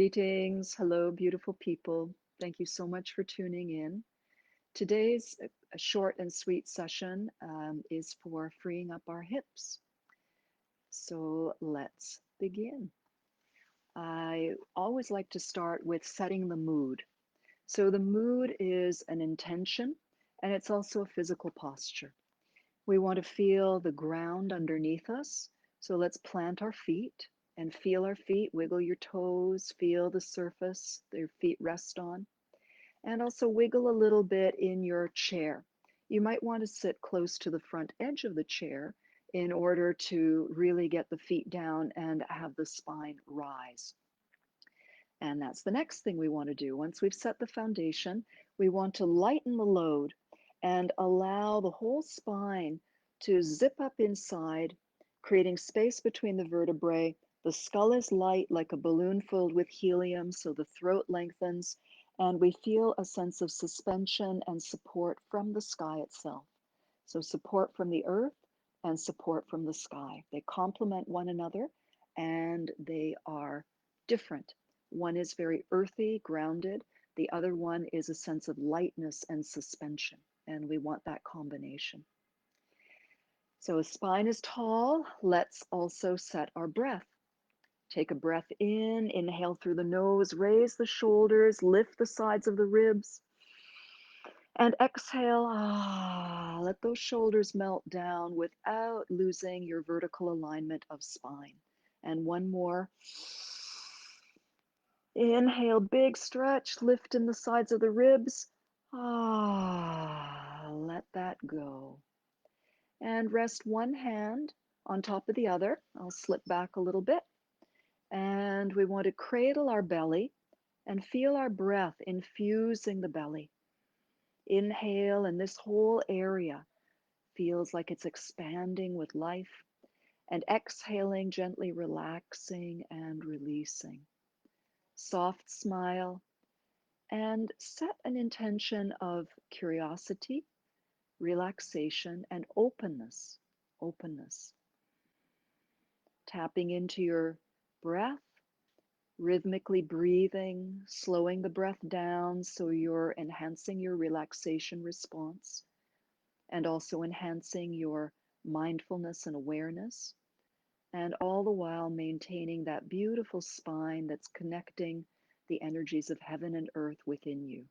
Greetings. Hello, beautiful people. Thank you so much for tuning in. Today's a short and sweet session is for freeing up our hips. So let's begin. I always like to start with setting the mood. So the mood is an intention and it's also a physical posture. We want to feel the ground underneath us. So let's plant our feet and feel our feet, wiggle your toes, feel the surface your feet rest on, and also wiggle a little bit in your chair. You might want to sit close to the front edge of the chair in order to really get the feet down and have the spine rise. And that's the next thing we want to do. Once we've set the foundation, we want to lighten the load and allow the whole spine to zip up inside, creating space between the vertebrae. The skull is light like a balloon filled with helium, so the throat lengthens, and we feel a sense of suspension and support from the sky itself. So, support from the earth and support from the sky. They complement one another and they are different. One is very earthy, grounded. The other one is a sense of lightness and suspension. And we want that combination. So, spine is tall. Let's also set our breath. Take a breath in, inhale through the nose, raise the shoulders, lift the sides of the ribs. And exhale, let those shoulders melt down without losing your vertical alignment of spine. And one more. Inhale, big stretch, lift in the sides of the ribs. Let that go. And rest one hand on top of the other. I'll slip back a little bit. And we want to cradle our belly and feel our breath infusing the belly. Inhale, and this whole area feels like it's expanding with life. And exhaling, gently relaxing and releasing. Soft smile, and set an intention of curiosity, relaxation, and openness. Openness. Tapping into your breath, rhythmically breathing, slowing the breath down so you're enhancing your relaxation response and also enhancing your mindfulness and awareness, and all the while maintaining that beautiful spine that's connecting the energies of heaven and earth within you.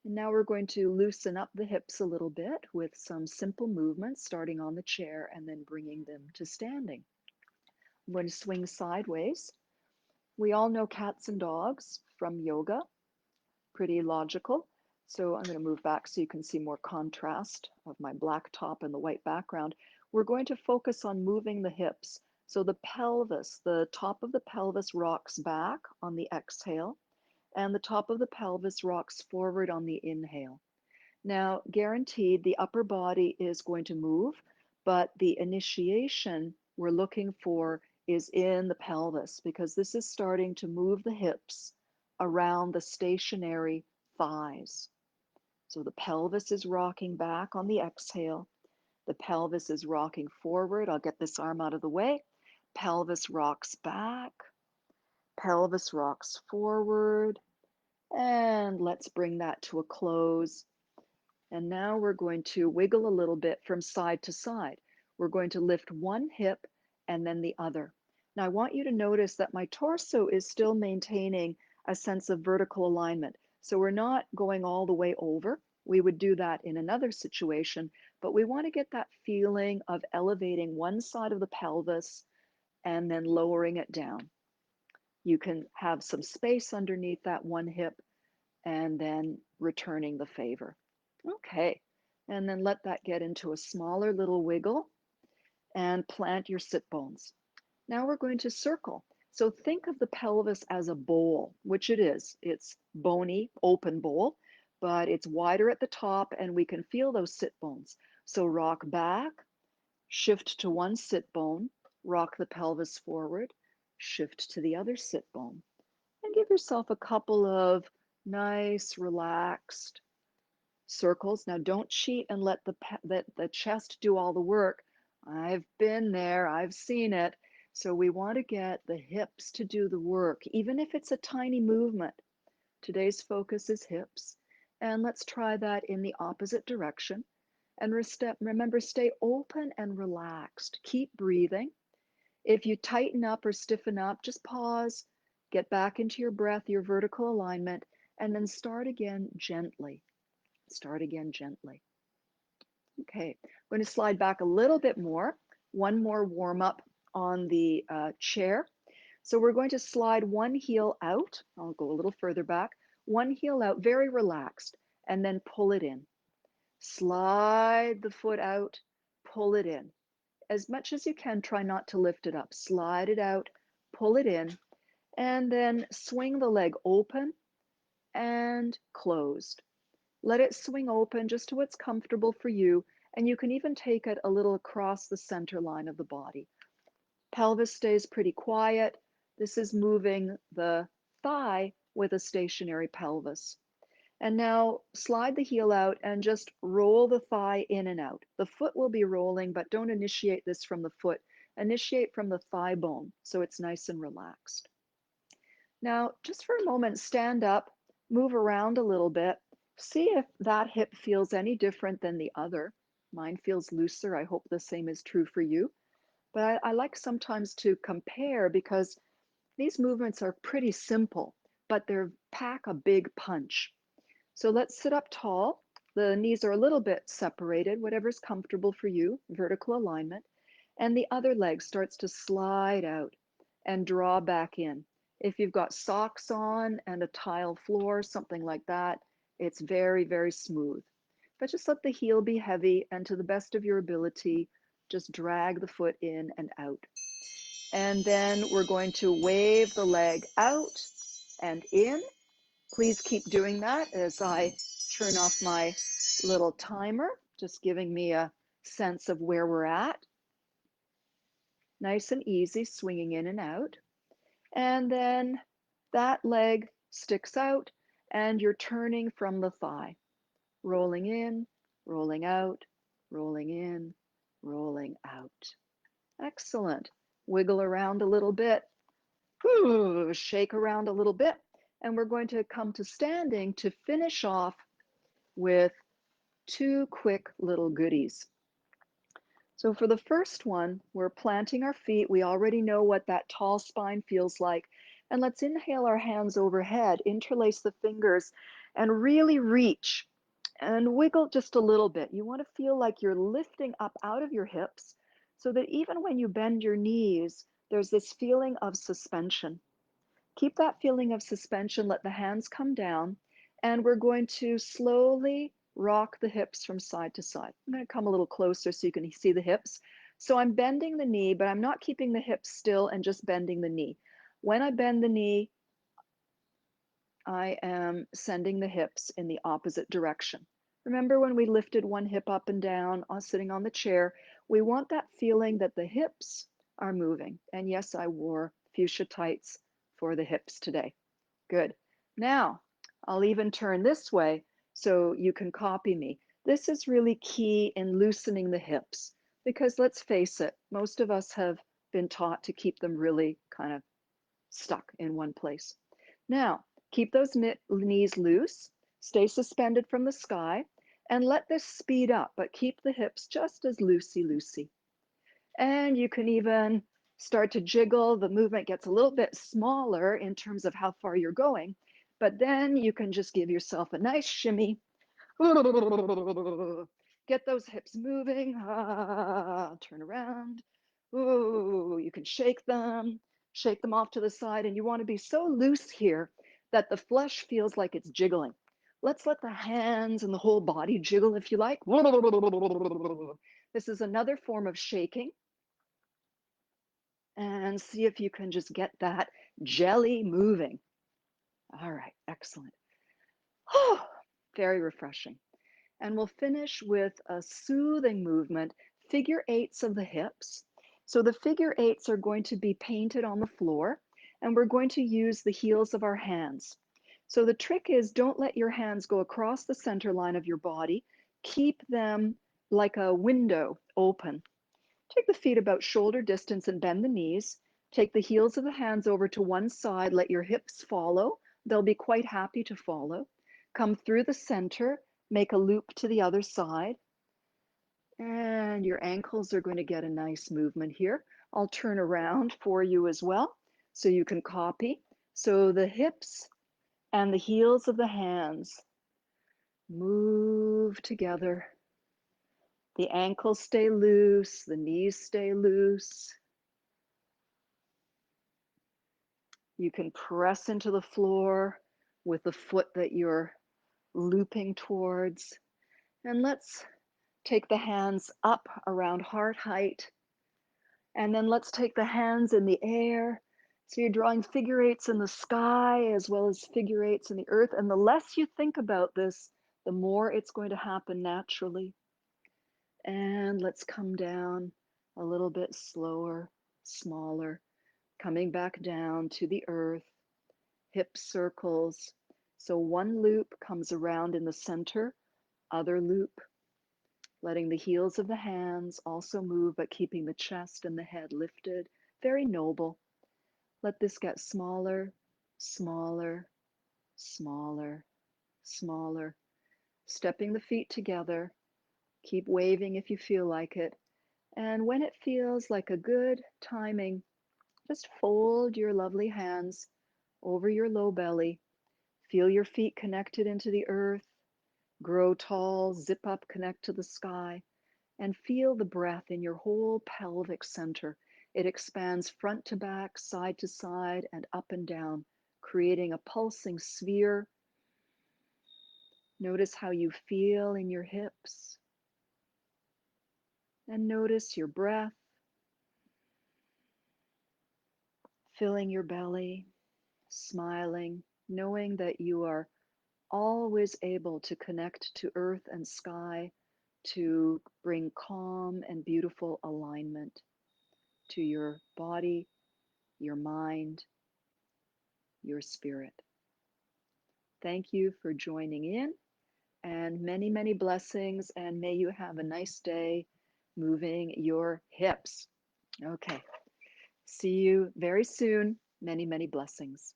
And now we're going to loosen up the hips a little bit with some simple movements, starting on the chair and then bringing them to standing. I'm going to swing sideways. We all know cats and dogs from yoga, pretty logical. So I'm going to move back so you can see more contrast of my black top and the white background. We're going to focus on moving the hips. So the pelvis, the top of the pelvis rocks back on the exhale, and the top of the pelvis rocks forward on the inhale. Now, guaranteed, the upper body is going to move, but the initiation we're looking for is in the pelvis because this is starting to move the hips around the stationary thighs. So the pelvis is rocking back on the exhale. The pelvis is rocking forward. I'll get this arm out of the way. Pelvis rocks back. Pelvis rocks forward. And let's bring that to a close. And now we're going to wiggle a little bit from side to side. We're going to lift one hip and then the other. Now I want you to notice that my torso is still maintaining a sense of vertical alignment. So we're not going all the way over. We would do that in another situation, but we want to get that feeling of elevating one side of the pelvis and then lowering it down. You can have some space underneath that one hip and then returning the favor. Okay, and then let that get into a smaller little wiggle and plant your sit bones. Now we're going to circle. So think of the pelvis as a bowl, which it is. It's bony, open bowl, but it's wider at the top and we can feel those sit bones. So rock back, shift to one sit bone, rock the pelvis forward, shift to the other sit bone, and give yourself a couple of nice, relaxed circles. Now don't cheat and let the chest do all the work. I've been there, I've seen it. So we want to get the hips to do the work, even if it's a tiny movement. Today's focus is hips. And let's try that in the opposite direction. And remember, stay open and relaxed. Keep breathing. If you tighten up or stiffen up, just pause, get back into your breath, your vertical alignment, and then start again gently. Start again gently. Okay, I'm going to slide back a little bit more. One more warm up on the chair. So we're going to slide one heel out. I'll go a little further back. One heel out, very relaxed, and then pull it in. Slide the foot out, pull it in. As much as you can, try not to lift it up. Slide it out, pull it in, and then swing the leg open and closed. Let it swing open just to what's comfortable for you, and you can even take it a little across the center line of the body. Pelvis stays pretty quiet. This is moving the thigh with a stationary pelvis. And now slide the heel out and just roll the thigh in and out. The foot will be rolling, but don't initiate this from the foot. Initiate from the thigh bone so it's nice and relaxed. Now, just for a moment, stand up, move around a little bit. See if that hip feels any different than the other. Mine feels looser. I hope the same is true for you. But I like sometimes to compare because these movements are pretty simple, but they pack a big punch. So let's sit up tall. The knees are a little bit separated, whatever's comfortable for you, vertical alignment. And the other leg starts to slide out and draw back in. If you've got socks on and a tile floor, something like that, it's very, very smooth. But just let the heel be heavy, and to the best of your ability, just drag the foot in and out. And then we're going to wave the leg out and in. Please keep doing that as I turn off my little timer, just giving me a sense of where we're at. Nice and easy, swinging in and out. And then that leg sticks out and you're turning from the thigh, rolling in, rolling out, rolling in, rolling out. Excellent. Wiggle around a little bit. Shake around a little bit. And we're going to come to standing to finish off with two quick little goodies. So for the first one, we're planting our feet. We already know what that tall spine feels like. And let's inhale our hands overhead, interlace the fingers, and really reach and wiggle just a little bit. You want to feel like you're lifting up out of your hips so that even when you bend your knees, there's this feeling of suspension. Keep that feeling of suspension, let the hands come down, and we're going to slowly rock the hips from side to side. I'm going to come a little closer so you can see the hips. So I'm bending the knee, but I'm not keeping the hips still and just bending the knee. When I bend the knee, I am sending the hips in the opposite direction. Remember when we lifted one hip up and down sitting on the chair? We want that feeling that the hips are moving. And yes, I wore fuchsia tights for the hips today. Good. Now, I'll even turn this way so you can copy me. This is really key in loosening the hips because let's face it, most of us have been taught to keep them really kind of stuck in one place. Now, keep those knees loose, stay suspended from the sky, and let this speed up, but keep the hips just as loosey-loosey. And you can even start to jiggle. The movement gets a little bit smaller in terms of how far you're going, but then you can just give yourself a nice shimmy. Get those hips moving. Turn around. Ooh, you can shake them off to the side, and you want to be so loose here that the flesh feels like it's jiggling. Let's let the hands and the whole body jiggle if you like. This is another form of shaking. And see if you can just get that jelly moving. All right, excellent. Oh, very refreshing. And we'll finish with a soothing movement, figure eights of the hips. So the figure eights are going to be painted on the floor, and we're going to use the heels of our hands. So the trick is don't let your hands go across the center line of your body. Keep them like a window open Take the feet about shoulder distance and bend the knees. Take the heels of the hands over to one side. Let your hips follow. They'll be quite happy to follow. Come through the center. Make a loop to the other side. And your ankles are going to get a nice movement here. I'll turn around for you as well so you can copy. So the hips and the heels of the hands move together. The ankles stay loose, the knees stay loose. You can press into the floor with the foot that you're looping towards. And let's take the hands up around heart height. And then let's take the hands in the air. So you're drawing figure eights in the sky as well as figure eights in the earth. And the less you think about this, the more it's going to happen naturally. And let's come down a little bit slower, smaller, coming back down to the earth, hip circles. So one loop comes around in the center, other loop, letting the heels of the hands also move, but keeping the chest and the head lifted. Very noble. Let this get smaller, smaller, smaller, smaller. Stepping the feet together. Keep waving if you feel like it. And when it feels like a good timing, just fold your lovely hands over your low belly. Feel your feet connected into the earth. Grow tall, zip up, connect to the sky. And feel the breath in your whole pelvic center. It expands front to back, side to side, and up and down, creating a pulsing sphere. Notice how you feel in your hips. And notice your breath filling your belly, smiling, knowing that you are always able to connect to earth and sky to bring calm and beautiful alignment to your body, your mind, your spirit. Thank you for joining in and many, many blessings. And may you have a nice day moving your hips. Okay. See you very soon. Many, many blessings.